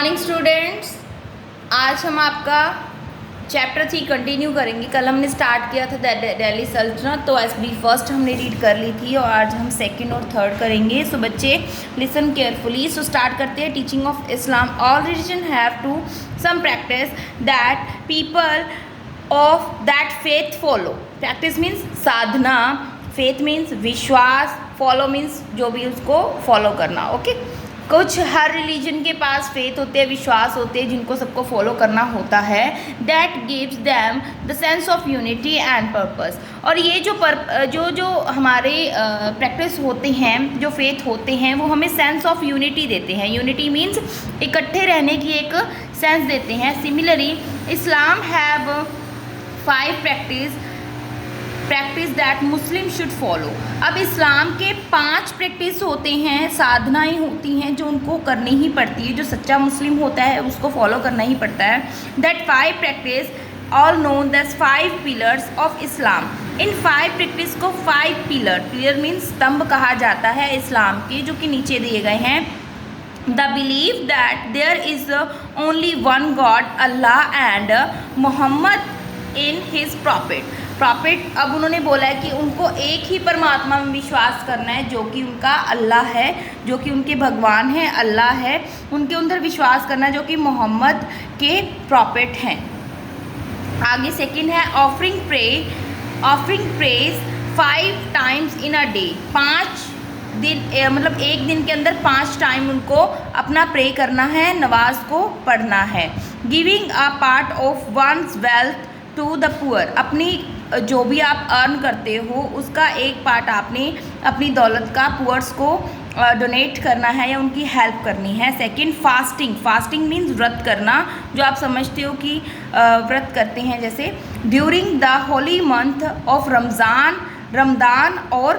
Morning students, आज हम आपका चैप्टर 3 कंटिन्यू करेंगे। कल हमने स्टार्ट किया था दिल्ली सल्तनत, तो एस बी फर्स्ट हमने रीड कर ली थी और आज हम सेकंड और थर्ड करेंगे। सो बच्चे लिसन केयरफुली। सो स्टार्ट करते हैं। Teaching of Islam, all religion have to some practice that people of that faith follow. Practice means साधना, फेथ मीन्स विश्वास, फॉलो मीन्स जो भी उसको फॉलो करना। ओके, कुछ हर रिलीजन के पास फेथ होते हैं, विश्वास होते हैं जिनको सबको फॉलो करना होता है। That gives them the sense of unity and purpose. और ये जो हमारे प्रैक्टिस होते हैं, जो फेथ होते हैं, वो हमें सेंस ऑफ यूनिटी देते हैं। यूनिटी मीन्स इकट्ठे रहने की एक सेंस देते हैं। Similarly Islam have 5 practice that Muslim should follow. अब इस्लाम के 5 प्रैक्टिस होते हैं, साधनाएं होती हैं जो उनको करनी ही पड़ती है। जो सच्चा मुस्लिम होता है उसको फॉलो करना ही पड़ता है। That 5 practice all known that's 5 pillars of Islam. In 5 practice को 5 पिलर मीन्स स्तंभ कहा जाता है इस्लाम के, जो कि नीचे दिए गए हैं। The believe that there is only one God Allah and Muhammad in his prophet. अब उन्होंने बोला है कि उनको एक ही परमात्मा में विश्वास करना है, जो कि उनका अल्लाह है, जो कि उनके भगवान हैं, अल्लाह है। उनके अंदर विश्वास करना है जो कि मोहम्मद के प्रॉफिट हैं। आगे सेकंड है offering praise 5 times in a day. 5 दिन मतलब एक दिन के अंदर 5 टाइम उनको अपना प्रे करना है, नमाज को पढ़ना है। Giving a part of one's wealth to the poor. अपनी जो भी आप अर्न करते हो उसका एक पार्ट आपने अपनी दौलत का पुअर्स को डोनेट करना है या उनकी हेल्प करनी है। सेकंड फास्टिंग मीन्स व्रत करना, जो आप समझते हो कि व्रत करते हैं जैसे during the Holi month of Ramadan और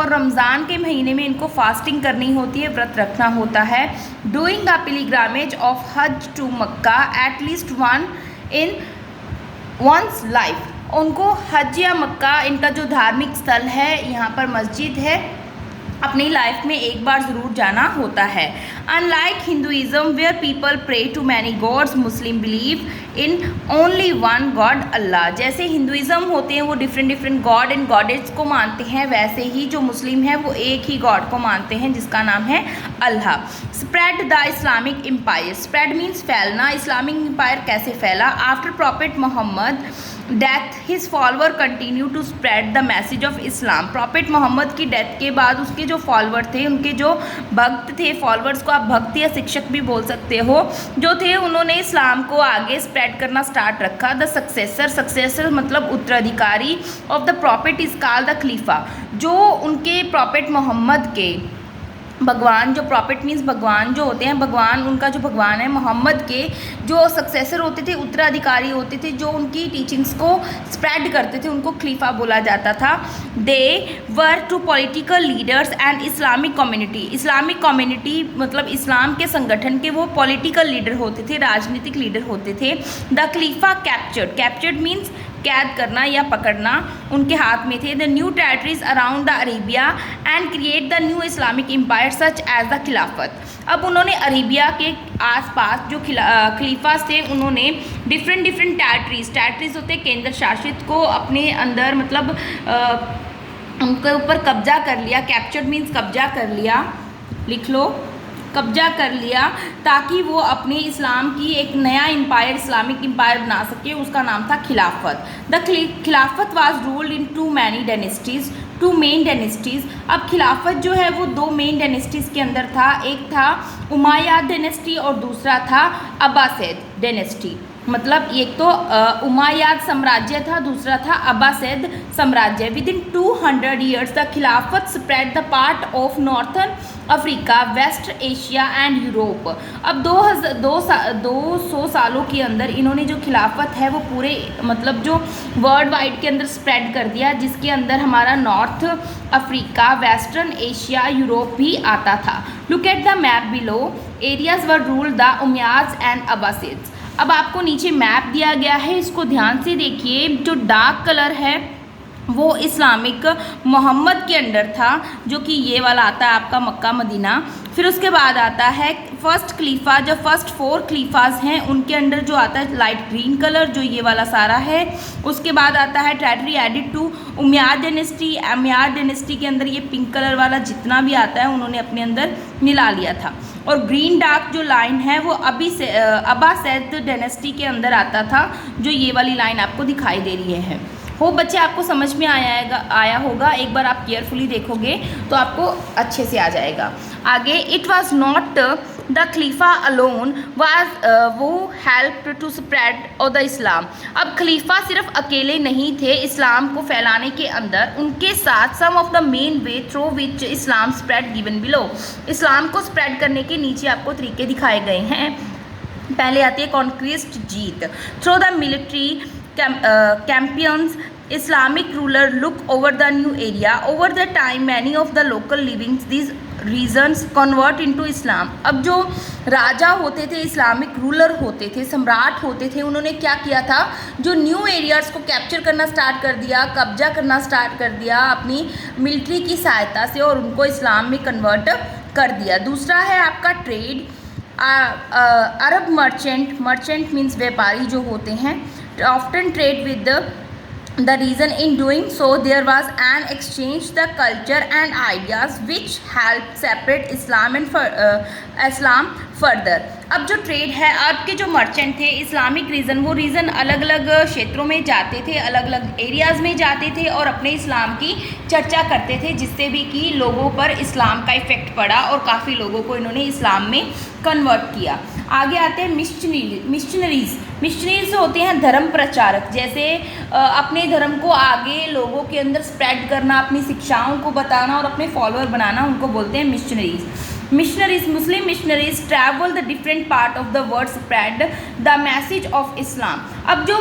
रमज़ान के महीने में इनको फास्टिंग करनी होती है, व्रत रखना होता है। Doing the pilgrimage of hajj to Mecca at least one in one's life. उनको हज या मक्का, इनका जो धार्मिक स्थल है, यहाँ पर मस्जिद है, अपनी लाइफ में एक बार ज़रूर जाना होता है। Unlike Hinduism where people pray to many gods, Muslim believe in only one God Allah. जैसे हिंदुइज़्म होते हैं वो डिफरेंट गॉड एंड गॉडेस को मानते हैं, वैसे ही जो मुस्लिम है वो एक ही गॉड को मानते हैं जिसका नाम है Allah. Spread the Islamic empire. Spread means फैलना। इस्लामिक एम्पायर कैसे फैला? After prophet Mohammed death his follower continue to spread the message of Islam. Prophet Mohammed की डेथ के बाद उसके जो फॉलोअर थे, उनके जो भक्त थे, फॉलोअर्स को आप भक्त या शिक्षक भी बोल सकते हो, जो थे उन्होंने इस्लाम को आगे स्प्रेड करना स्टार्ट रखा। द सक्सेसर मतलब उत्तराधिकारी of the prophet is called the khalifa. जो उनके प्रॉफिट मोहम्मद के भगवान, जो प्रॉफिट मीन्स भगवान जो होते हैं, भगवान उनका जो भगवान है मोहम्मद के जो सक्सेसर होते थे, उत्तराधिकारी होते थे, जो उनकी टीचिंग्स को स्प्रेड करते थे, उनको खलीफा बोला जाता था। They were to political leaders and Islamic community मतलब इस्लाम के संगठन के वो पॉलिटिकल लीडर होते थे, राजनीतिक लीडर होते थे। द खलीफा कैप्चर्ड मीन्स कैद करना या पकड़ना, उनके हाथ में थे। The new territories around the Arabia and create the new Islamic empire such as the खिलाफत। अब उन्होंने अरेबिया के आसपास जो खलीफास थे, उन्होंने डिफरेंट टेरिटरीज होते केंद्र शासित को अपने अंदर मतलब उनके ऊपर कब्जा कर लिया। कैप्चर्ड मीन्स कब्जा कर लिया, लिख लो, कब्जा कर लिया, ताकि वो अपने इस्लाम की एक नया एम्पायर, इस्लामिक एम्पायर बना सके। उसका नाम था खिलाफत। द खिलाफत was ruled in 2 main dynasties. अब खिलाफत जो है वो 2 मेन डायनेस्टीज़ के अंदर था। एक था उमाय्यद डायनेस्टी और दूसरा था अब्बासिद डायनेस्टी। मतलब एक तो उमाय्यद साम्राज्य था, दूसरा था अब्बासिद साम्राज्य। विद इन 200 ईयर्स द खिलाफत spread the part of northern Africa, west Asia and Europe. अब 200 सालों के अंदर इन्होंने जो खिलाफत है वो पूरे मतलब जो वर्ल्ड वाइड के अंदर स्प्रेड कर दिया, जिसके अंदर हमारा North Africa, western Asia, Europe भी आता था। Look at the map below. Areas were ruled the Umayyads and Abbasids. अब आपको नीचे मैप दिया गया है, इसको ध्यान से देखिए। जो डार्क कलर है वो इस्लामिक मोहम्मद के अंडर था, जो कि ये वाला आता है आपका मक्का मदीना। फिर उसके बाद आता है फर्स्ट खलीफा। जो फर्स्ट 4 खलीफाज हैं उनके अंडर जो आता है लाइट ग्रीन कलर, जो ये वाला सारा है। उसके बाद आता है territory added to Umayyad dynasty. Umayyad dynasty के अंदर ये पिंक कलर वाला जितना भी आता है उन्होंने अपने अंदर मिला लिया था। और ग्रीन डार्क जो लाइन है वो अब्बासिद डायनेस्टी के अंदर आता था, जो ये वाली लाइन आपको दिखाई दे रही है। हो बच्चे आपको समझ में आया होगा। एक बार आप केयरफुली देखोगे तो आपको अच्छे से आ जाएगा। आगे, it was not the Khalifa alone वो हेल्प टू स्प्रेड और द इस्लाम। अब खलीफा सिर्फ अकेले नहीं थे इस्लाम को फैलाने के अंदर, उनके साथ some of the main way through which Islam spread given below. Islam को स्प्रेड करने के नीचे आपको तरीके दिखाए गए हैं। पहले आती है कॉन्क्विस्ट, जीत, through the military campaigns Islamic ruler look over the new area. Over the time many of the local livings these regions convert into Islam. अब जो राजा होते थे, इस्लामिक रूलर होते थे, सम्राट होते थे, उन्होंने क्या किया था, जो न्यू एरियाज़ को कैप्चर करना स्टार्ट कर दिया, कब्जा करना स्टार्ट कर दिया अपनी मिलिट्री की सहायता से, और उनको इस्लाम में कन्वर्ट कर दिया। दूसरा है आपका ट्रेड। अरब मर्चेंट मीन्स व्यापारी जो होते हैं, often trade with the reason in doing so there was an exchange the culture and ideas which helped separate Islam and Islam further। अब जो ट्रेड है, आपके जो मर्चेंट थे इस्लामिक रीजन, वो रीजन अलग अलग क्षेत्रों में जाते थे, अलग अलग एरियाज़ में जाते थे और अपने इस्लाम की चर्चा करते थे, जिससे भी कि लोगों पर इस्लाम का इफ़ेक्ट पड़ा और काफ़ी लोगों को इन्होंने इस्लाम में कन्वर्ट किया। आगे आते हैं मिशनरीज होते हैं धर्म प्रचारक। जैसे अपने धर्म को आगे लोगों के अंदर स्प्रेड करना, अपनी शिक्षाओं को बताना और अपने फॉलोअर बनाना, उनको बोलते हैं missionaries. Muslim missionaries travel the different part of the world spread the message of Islam. अब जो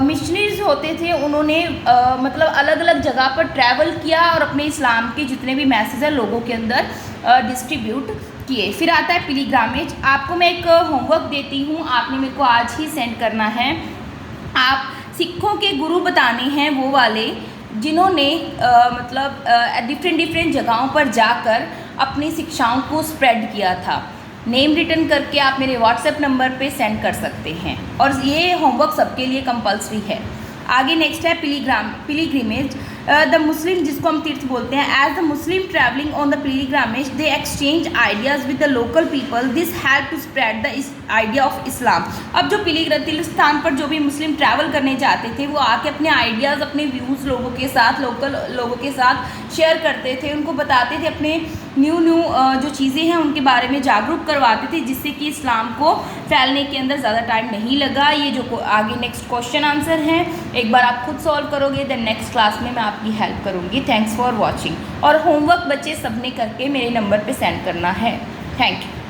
मिशनरीज होते थे उन्होंने मतलब अलग अलग जगह पर ट्रैवल किया और अपने इस्लाम के जितने भी मैसेज हैं लोगों के अंदर डिस्ट्रीब्यूट किए। फिर आता है पिलीग्रामेज। आपको मैं एक होमवर्क देती हूँ, आपने मेरे को आज ही सेंड करना है। आप सिखों के गुरु बताने हैं वो वाले जिन्होंने मतलब डिफरेंट जगहों पर जाकर अपनी शिक्षाओं को स्प्रेड किया था। नेम रिटन करके आप मेरे व्हाट्सएप नंबर पे सेंड कर सकते हैं, और ये होमवर्क सबके लिए कंपलसरी है। आगे नेक्स्ट है पिलीग्रिमेज। द मुस्लिम, जिसको हम तीर्थ बोलते हैं, as the Muslim traveling on the pilgrimage they exchange ideas with the local people, this help to spread the idea of Islam. अब जो तीर्थ स्थान पर जो भी मुस्लिम ट्रैवल करने जाते थे वो आके अपने आइडियाज़, अपने व्यूज़ लोगों के साथ, लोकल लोगों के साथ शेयर करते थे, उनको बताते थे, अपने न्यू जो चीज़ें हैं उनके बारे में जागरूक करवाते थे, जिससे कि इस्लाम को फैलने के अंदर ज़्यादा टाइम नहीं लगा। ये जो आगे नेक्स्ट क्वेश्चन आंसर हैं, एक बार आप खुद सॉल्व करोगे, देन नेक्स्ट क्लास में मैं आपकी हेल्प करूँगी। Thanks for watching. और होमवर्क बच्चे सबने करके मेरे नंबर पे सेंड करना है। Thank you.